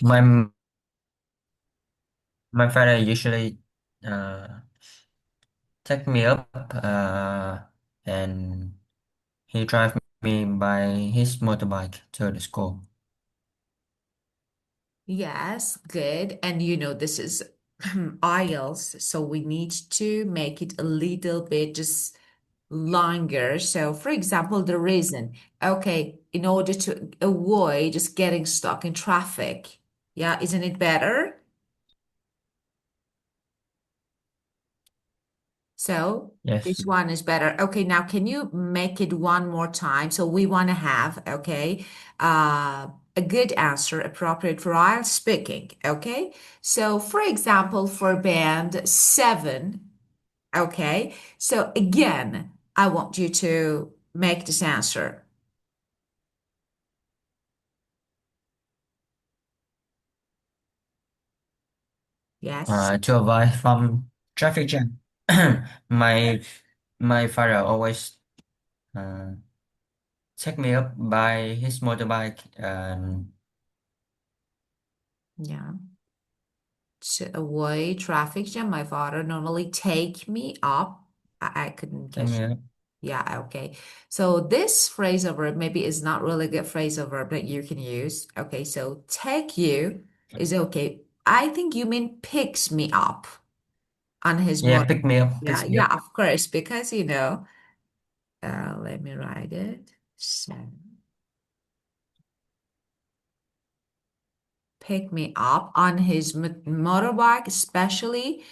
My my father usually uh, take me up and he drive me by his motorbike to the school. Yes, good. And this is IELTS, so we need to make it a little bit just longer. So, for example, the reason, okay, in order to avoid just getting stuck in traffic. Yeah, isn't it better? So Yes. this one is better. Okay, now can you make it one more time? So we want to have, okay, a good answer appropriate for IELTS speaking. Okay. So for example, for band seven, okay. So again, I want you to make this answer. Yes. To avoid from traffic jam. My my father always uh, take me up by his motorbike and Yeah. To avoid traffic jam, my father normally take me up. I couldn't take catch. me up. Yeah, okay. So this phrasal verb maybe is not really a good phrasal verb that you can use. Okay, so take you is okay. I think you mean picks me up on his Yeah, motor. pick me up, Yeah, pick me yeah, up. of course, because let me write it. So pick me up on his motorbike, especially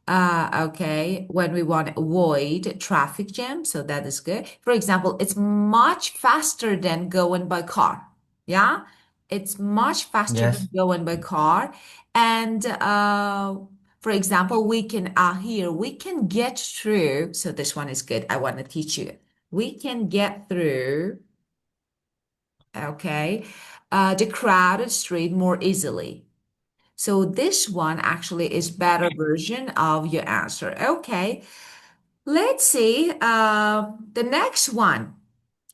okay, when we want to avoid traffic jam. So that is good. For example, it's much faster than going by car. Yeah, it's much faster than Yes. going by car. And for example, we can here we can get through. So this one is good. I want to teach you. We can get through, okay, the crowded street more easily. So this one actually is better version of your answer. Okay, let's see. The next one.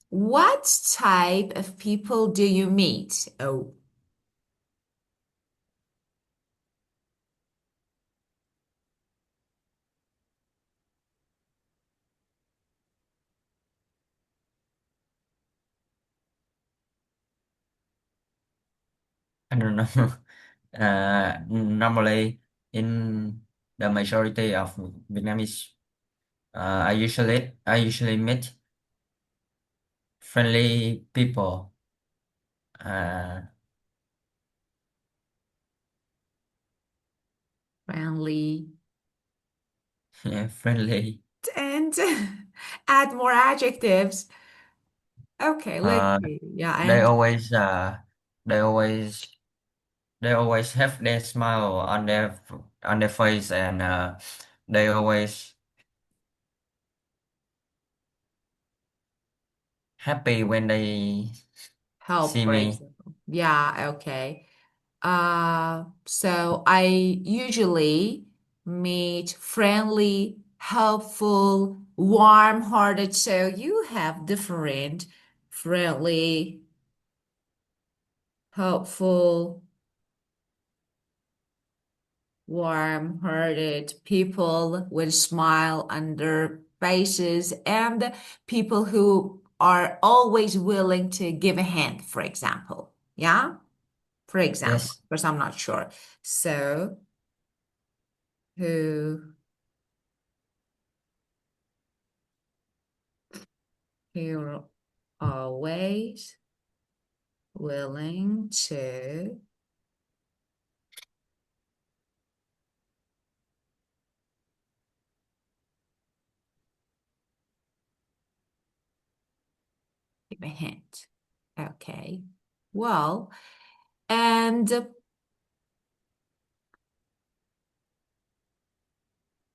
What type of people do you meet? Oh, I don't know. Normally in the majority of Vietnamese, I usually meet friendly people. Uh, friendly. yeah, friendly. And add more adjectives. Okay, let's Uh, see. Yeah, they and always they always they always have their smile on their face and they always happy when they help, see for me. example. Yeah, okay. So I usually meet friendly, helpful, warm-hearted. So you have different friendly, helpful, warm-hearted people with smile on their faces and people who are always willing to give a hand, for example. Yeah, for example, Yes. because I'm not sure. So who You're always willing to give a hint. Okay. Well, and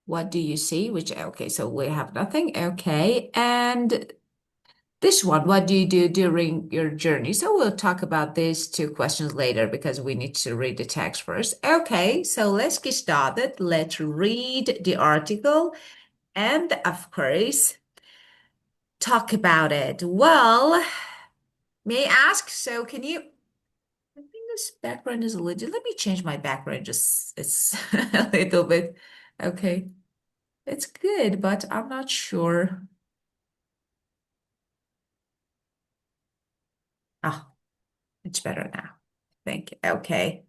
what do you see? Which, okay, so we have nothing. Okay. And this one, what do you do during your journey? So we'll talk about these two questions later because we need to read the text first. Okay. So let's get started. Let's read the article and, of course, talk about it. Well, may I ask, so can you? This background is a little, let me change my background. Just it's a little bit. Okay. It's good, but I'm not sure. Ah, it's better now. Thank you. Okay.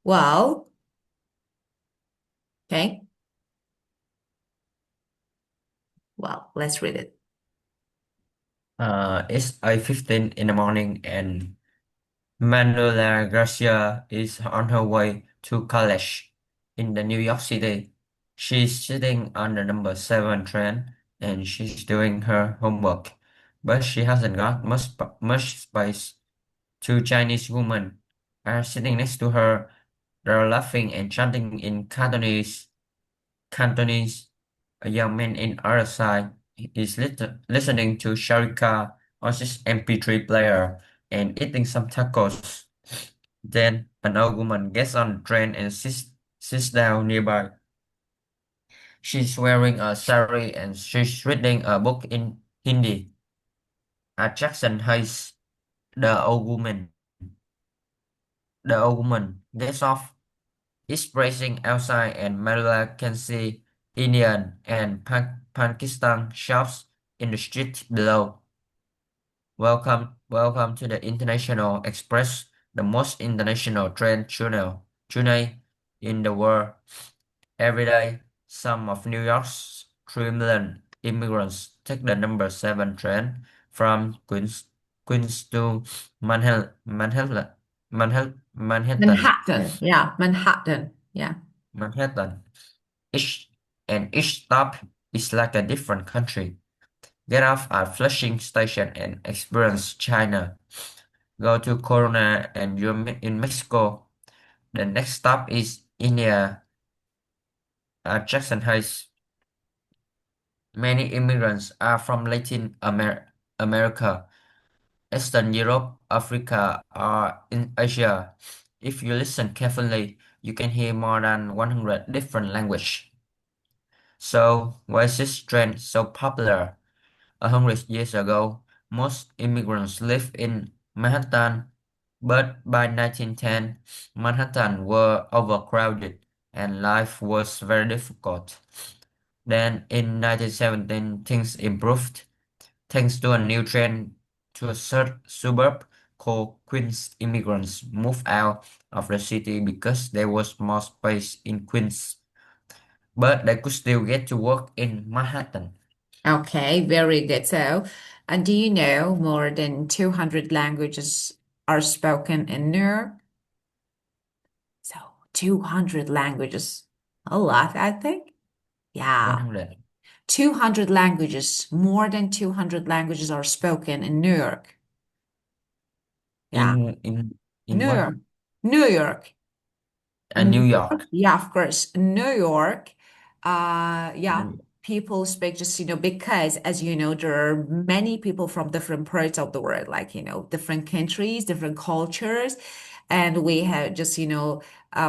Well, okay. Well, let's read it. It's 8:15 in the morning and Manuela Garcia is on her way to college in the New York City. She's sitting on the number 7 train and she's doing her homework, but she hasn't got much space. Two Chinese women are sitting next to her. They're laughing and chanting in Cantonese. A young man in other side is listening to Sharika on his MP3 player and eating some tacos. Then an old woman gets on the train and sits down nearby. She's wearing a sari and she's reading a book in Hindi. At Jackson Heights, the old woman, the old woman gets off. Is praising outside and Manila can see Indian and Pakistan shops in the street below. Welcome to the International Express, the most international train journey in the world. Every day, some of New York's 3 million immigrants take the number 7 train from Queens to Manhattan, Manhattan. Yeah, Manhattan. Yeah. Manhattan. Each each stop is like a different country. Get off at Flushing Station and experience China. Go to Corona and you're in Mexico. The next stop is India at Jackson Heights. Many immigrants are from America, Eastern Europe, Africa, or in Asia. If you listen carefully, you can hear more than 100 different languages. So, why is this trend so popular? 100 years ago, most immigrants lived in Manhattan, but by 1910, Manhattan were overcrowded and life was very difficult. Then in 1917, things improved thanks to a new trend to a third suburb called Queens. Immigrants moved out of the city because there was more space in Queens, but they could still get to work in Manhattan. Okay, very good. So, do you know more than 200 languages are spoken in New York? So, 200 languages. A lot, I think. Yeah. 100 200 languages, more than 200 languages are spoken in New York. Yeah, in in in New what? York. New York. In New New York? York. Yeah, of course. New York, yeah, New- people speak just, because as you know, there are many people from different parts of the world, like, different countries, different cultures. And we have just,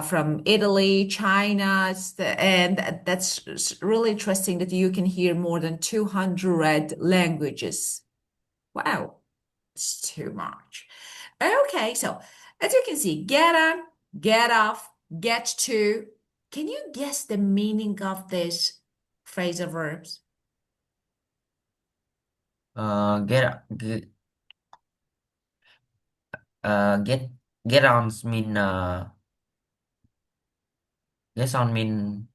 from Italy, China, and that's really interesting that you can hear more than 200 languages. Wow, it's too much. Okay, so as you can see, get on, get off, get to. Can you guess the meaning of this phrasal verbs? get uh get get on mean get on mean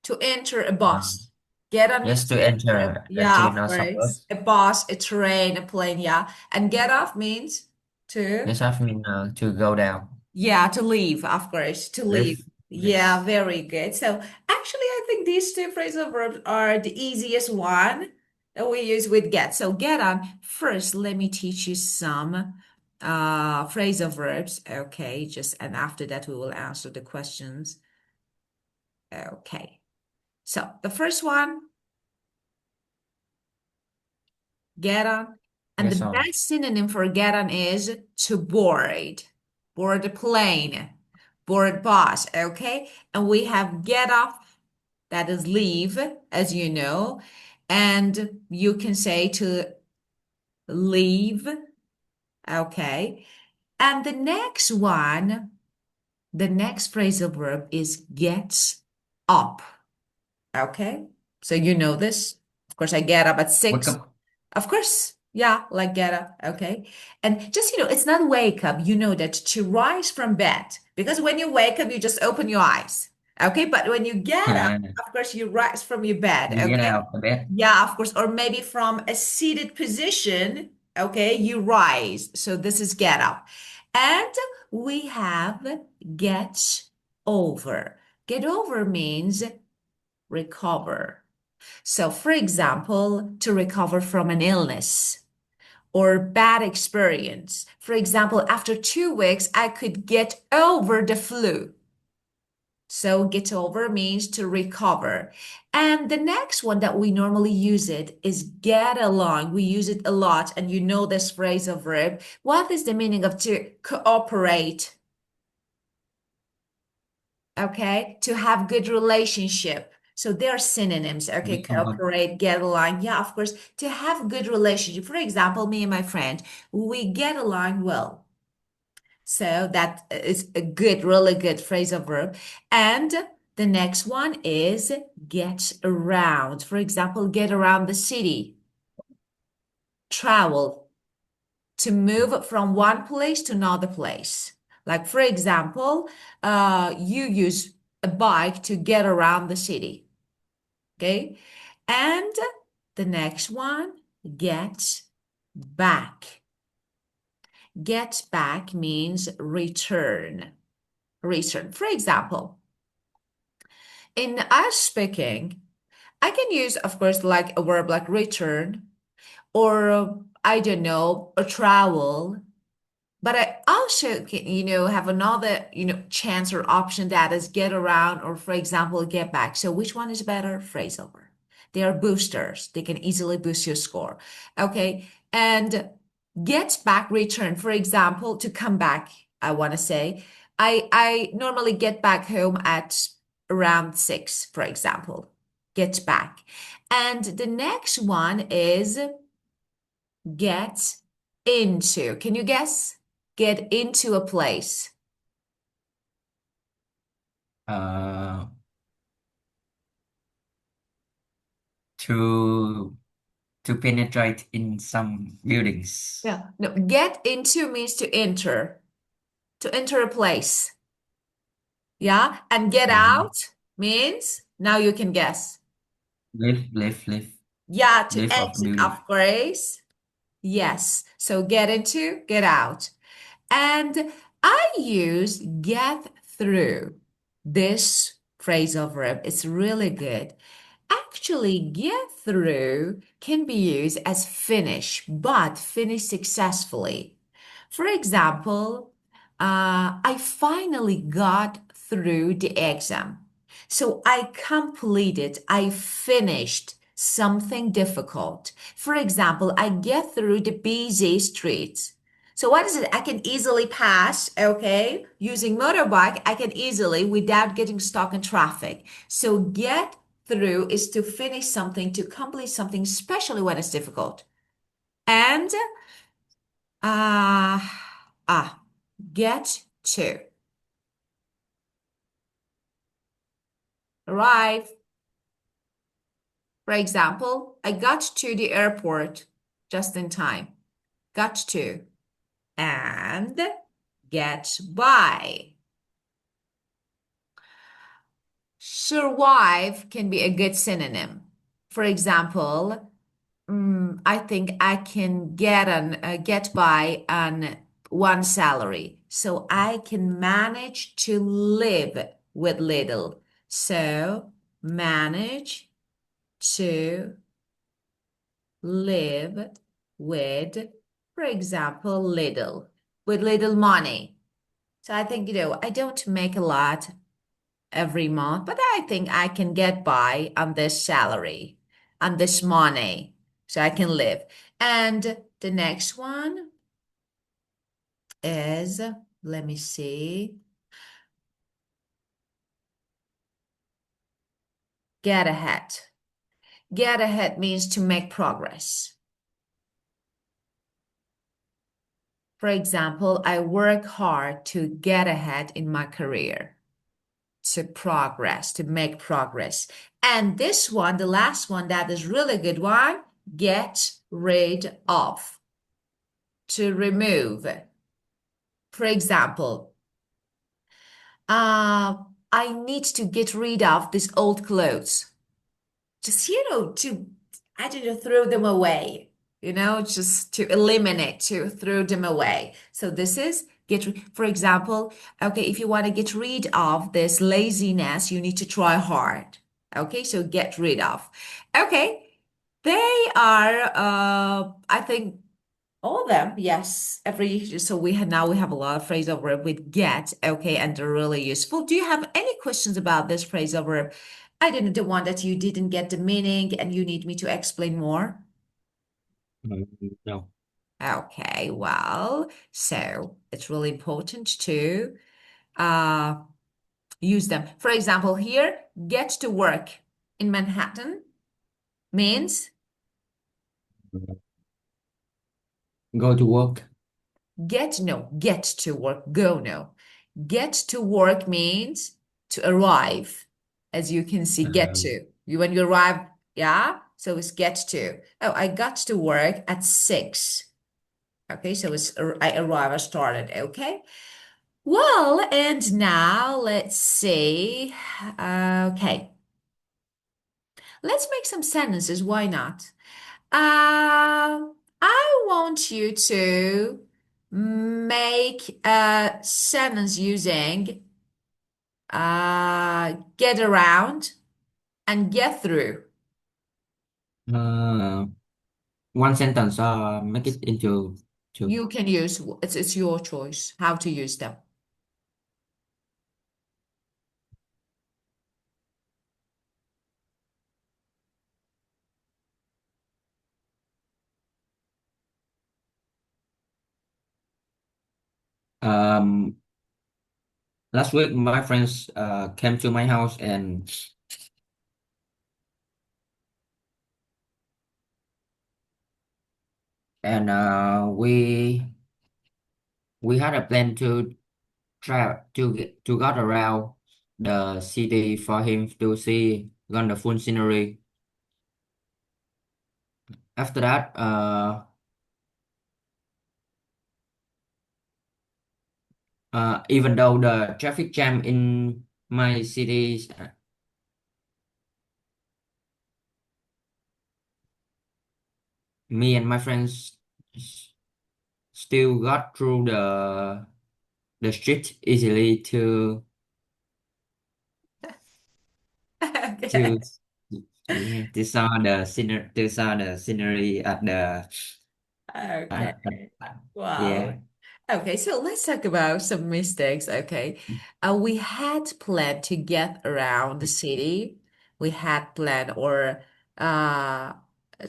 To enter a uh bus. Get on, yes, to enter a, enter yeah, to of another course. bus. A bus, a train, a plane, yeah. And get off means to. Yes, I mean to go down. Yeah, to leave, of course, to leave. Live. Yeah, Yes. very good. So actually, I think these two phrasal verbs are the easiest one that we use with get. So get on. First, let me teach you some phrasal verbs. Okay, just and after that we will answer the questions. Okay. So the first one, get on. And the Yes, on. best synonym for get on is to board. Board a plane, board bus, okay? And we have get off, that is leave, as you know. And you can say to leave, okay? And the next phrasal verb is gets up. Okay. So you know this. Of course, I get up at Wake 6. up. Of course. Yeah, like get up. Okay. And just, it's not wake up. You know that to rise from bed, because when you wake up, you just open your eyes. Okay. But when you get up, of course, you rise from your bed. You get Okay. out of bed. Yeah, of course. Or maybe from a seated position. Okay. You rise. So this is get up. And we have get over. Get over means recover. So, for example, to recover from an illness or bad experience. For example, after 2 weeks, I could get over the flu. So, get over means to recover. And the next one that we normally use it is get along. We use it a lot, and you know this phrasal verb. What is the meaning of to cooperate? Okay, to have good relationship. So they're synonyms. Okay, Recover. cooperate, get along. Yeah, of course, to have good relationship. For example, me and my friend, we get along well. So that is a good, really good phrasal verb. And the next one is get around. For example, get around the city, travel, to move from one place to another place. Like, for example, you use a bike to get around the city. Okay. And the next one, get back. Get back means return. Return. For example, in us speaking, I can use, of course, like a verb like return or I don't know, a travel. But I also can, have another, chance or option that is get around or, for example, get back. So which one is better? Phrasal verb. They are boosters. They can easily boost your score. Okay. And get back, return. For example, to come back, I want to say, I normally get back home at around 6, for example. Get back. And the next one is get into. Can you guess? Get into a place. Uh, to to penetrate in some buildings. Yeah. No, get into means to enter. To enter a place. Yeah. And get Mhm. out means now you can guess. Live. Yeah, to Live of exit, of building. course. Yes. So get into, get out. And I use get through this phrasal verb. It's really good. Actually, get through can be used as finish, but finish successfully. For example, I finally got through the exam. So I completed, I finished something difficult. For example, I get through the busy streets. So what is it? I can easily pass, okay? Using motorbike, I can easily without getting stuck in traffic. So get through is to finish something, to complete something, especially when it's difficult. And uh ah, get to arrive. For example, I got to the airport just in time. Got to. And get by. Survive can be a good synonym. For example, I think I can get by on one salary, so I can manage to live with little. So manage to live with, for example, little, with little money. So I think, I don't make a lot every month, but I think I can get by on this salary, on this money, so I can live. And the next one is, let me see, get ahead. Get ahead means to make progress. For example, I work hard to get ahead in my career, to progress, to make progress. And this one, the last one, that is really good one, get rid of, to remove. For example, uh, I need to get rid of these old clothes. Just, to, I don't know, throw them away, just to eliminate, to throw them away. So this is for example, okay, if you want to get rid of this laziness, you need to try hard. Okay, so get rid of. Okay, they are, I think, all of them, yes. So we have a lot of phrasal verb with get, okay, and they're really useful. Do you have any questions about this phrasal verb? I didn't the one that you didn't get the meaning and you need me to explain more. No. Okay, well, so it's really important to uh use them. For example, here, get to work in Manhattan means Go to work. get to work, go no. Get to work means to arrive. As you can see, get Um, to. When you arrive, yeah? So it's get to. Oh, I got to work at 6. Okay, so I arrive, I started, okay? Well, and now let's see. Okay, let's make some sentences. Why not? I want you to make a sentence using get around and get through. uh, one sentence. Make it into two. You can use it's your choice how to use them. Um, Last week my friends came to my house and we had a plan to to go around the city for him to see wonderful scenery. After that, even though the traffic jam in my city, me and my friends still got through the street easily to Okay. yeah, to saw the scenery at the Okay. at, Wow. yeah. Okay, so let's talk about some mistakes. Okay. We had planned to get around the city. We had planned or a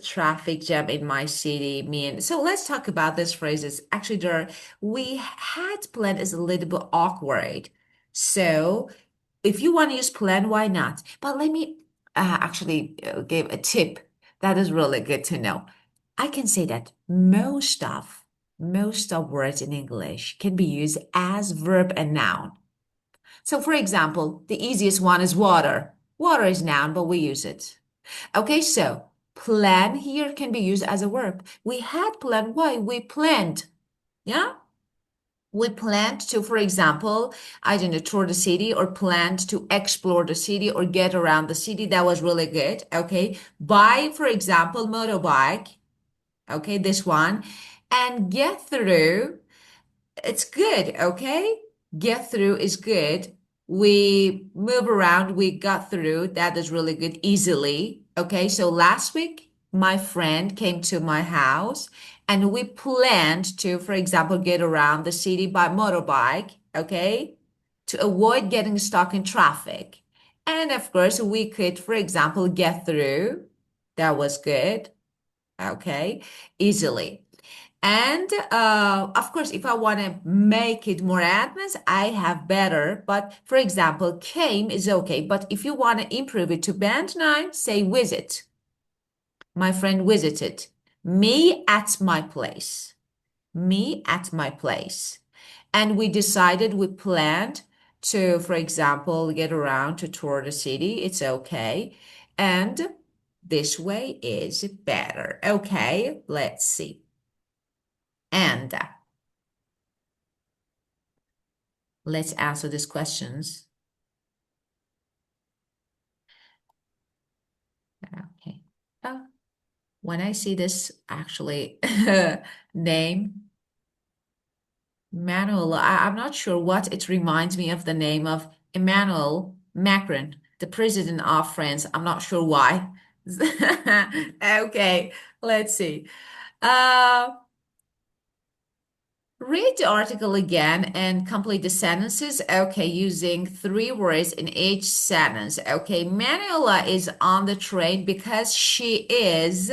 traffic jam in my city mean. So let's talk about these phrases. Actually, we had planned is a little bit awkward. So if you want to use plan, why not? But let me actually give a tip that is really good to know. I can say that most of words in English can be used as verb and noun. So for example, the easiest one is water. Water is noun, but we use it. Okay, so plan here can be used as a verb. We had planned. Why? We planned. Yeah? We planned to, for example, I don't know, tour the city or planned to explore the city or get around the city. That was really good. Okay. Buy, for example, motorbike. Okay, this one. And get through. It's good, okay? Get through is good. We move around, we got through. That is really good, easily. Okay, so last week, my friend came to my house and we planned to, for example, get around the city by motorbike, okay, to avoid getting stuck in traffic. And of course, we could, for example, get through. That was good, okay, easily. And of course, if I want to make it more advanced, I have better. But for example, came is okay. But if you want to improve it to band 9, say visit. My friend visited me at my place. me at my place. And we planned to, for example, get around to tour the city. It's okay. And this way is better. Okay, let's see. And let's answer these questions. Okay. Oh, when I see this actually name, Emmanuel, I'm not sure what it reminds me of the name of Emmanuel Macron, the president of France. I'm not sure why. Okay, let's see. Uh, Read the article again and complete the sentences. Okay, using three words in each sentence. Okay, Manuela is on the train because she is.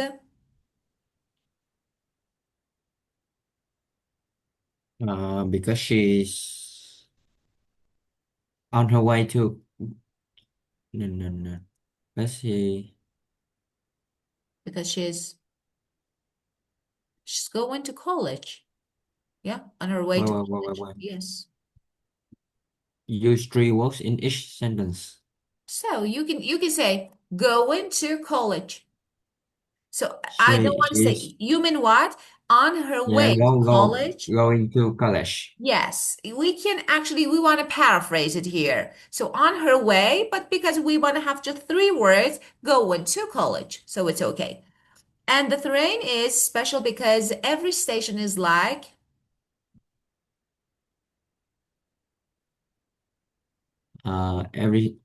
Because she's on her way to no. Let's see. Because she's going to college. Yeah, on her way to college. Wait. Yes. Use three words in each sentence. So you can say going to college. So I don't want to She's say you mean what? On her yeah way to go college. going to college. Yes, we want to paraphrase it here. So on her way, but because we want to have just three words, going to college. So it's okay. And the train is special because every station is like, Every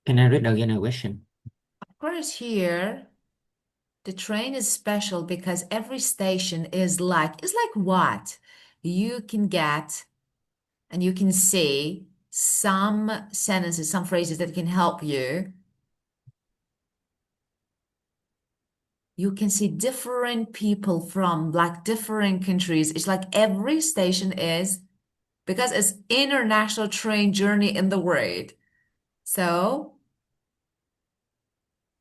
Can I read again a question? of course, here the train is special because every station is like what? You can get and you can see some sentences, some phrases that can help you. You can see different people from like different countries. It's like every station is because it's international train journey in the world. So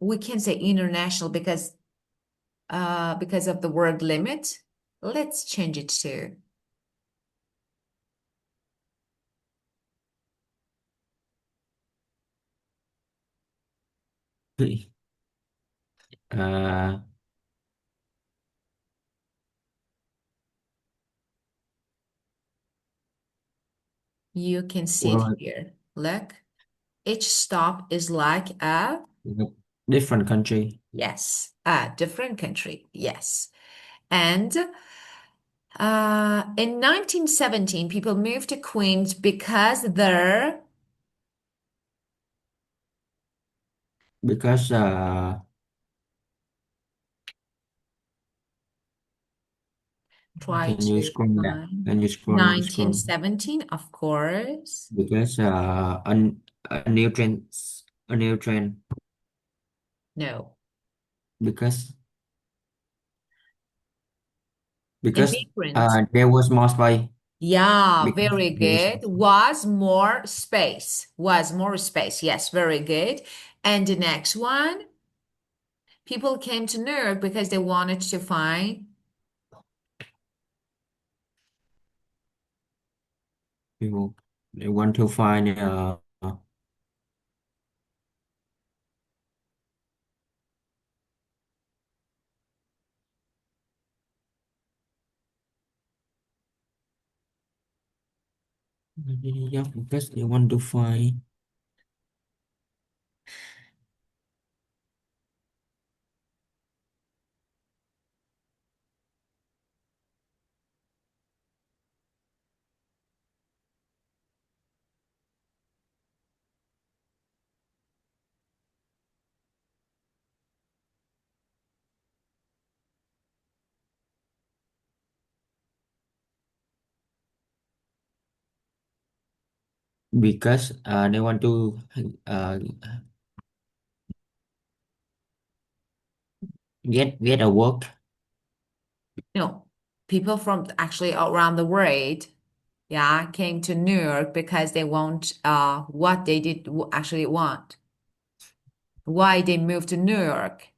we can say international because of the word limit. Let's change it to Uh, you can see it well, here. Look, each stop is like a different country yes, a different country. Yes. And in 1917, people moved to Queens because they're because try can you to scroll down? find Can you scroll? 1917, of course. Because a new trend No. because Immigrant. there was more space Yeah, because very there was good. Was more space. Was more space. Yes, very good. And the next one, people came to New York because they wanted to find people they want to find yeah, because they want to find because they want to uh, get a work. No, people from actually around the world, yeah, came to New York because they want what they did actually want. Why they moved to New York?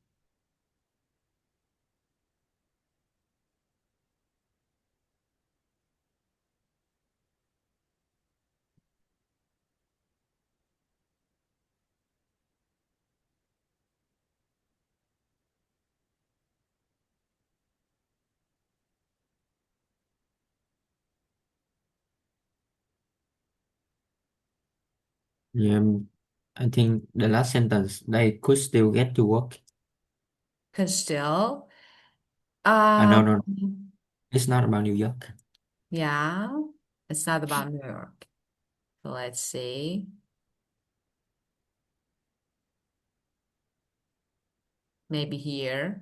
Yeah, I think the last sentence they could still get to work. Because still, No, um, no, it's not about New York. yeah, it's not about New York. So let's see. Maybe here.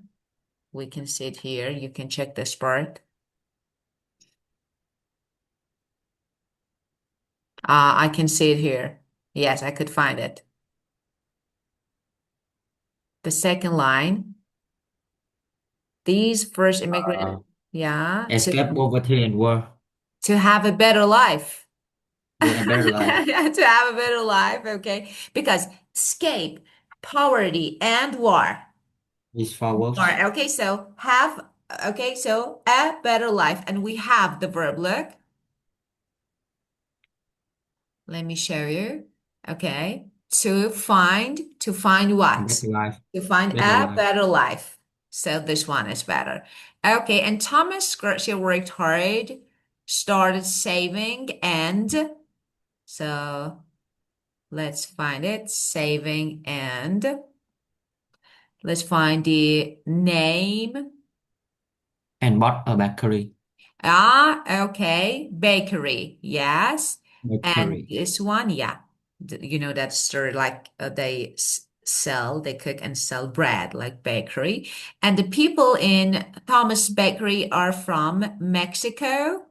We can see it here. You can check this part. I can see it here. Yes, I could find it. The second line, these first Uh, immigrant, yeah, Escape poverty and war, to have a better life. get a better life. To have a better life, okay? Because escape, poverty, and war. Is far War. worse. Okay, so have, okay, so a better life. And we have the verb, look. Let me show you. Okay. To find A what? better life. To find Better a life. better life. So this one is better. Okay. And Thomas Scratchy worked hard, started saving, and so let's find it. Saving and let's find the name. And bought a bakery. Okay. Bakery. Yes. And Bakery. this one, yeah. You know that store like they sell, they cook and sell bread like bakery. And the people in Thomas Bakery are from Mexico.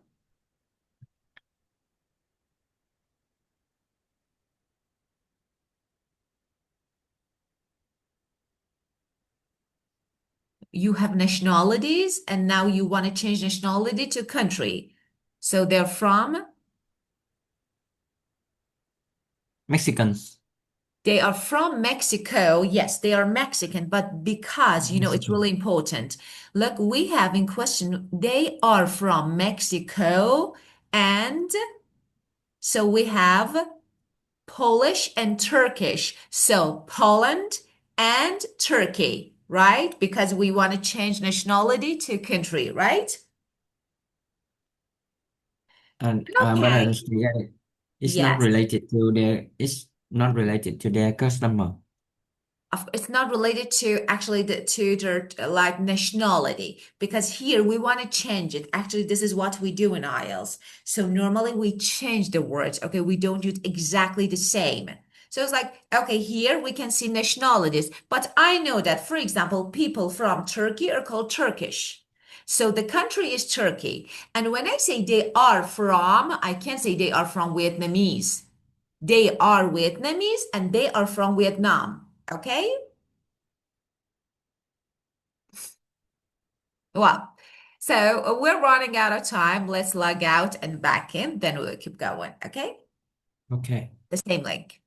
You have nationalities and now you want to change nationality to country. So they're from Mexicans. They are from Mexico. Yes, they are Mexican, but because, it's Mexican. really important. Look, we have in question, they are from Mexico. And so we have Polish and Turkish. So Poland and Turkey, right? Because we want to change nationality to country, right? And but I Okay. understand that it's not Yes. related to their. It's not related to their customer. It's not related to actually to their like nationality because here we want to change it. Actually, this is what we do in IELTS. So normally we change the words. Okay, we don't use exactly the same. So it's like, okay, here we can see nationalities, but I know that, for example, people from Turkey are called Turkish. So the country is Turkey. And when I say they are from, I can't say they are from Vietnamese. They are Vietnamese and they are from Vietnam. Okay? Well, so we're running out of time. Let's log out and back in, then we'll keep going. Okay? Okay. The same link.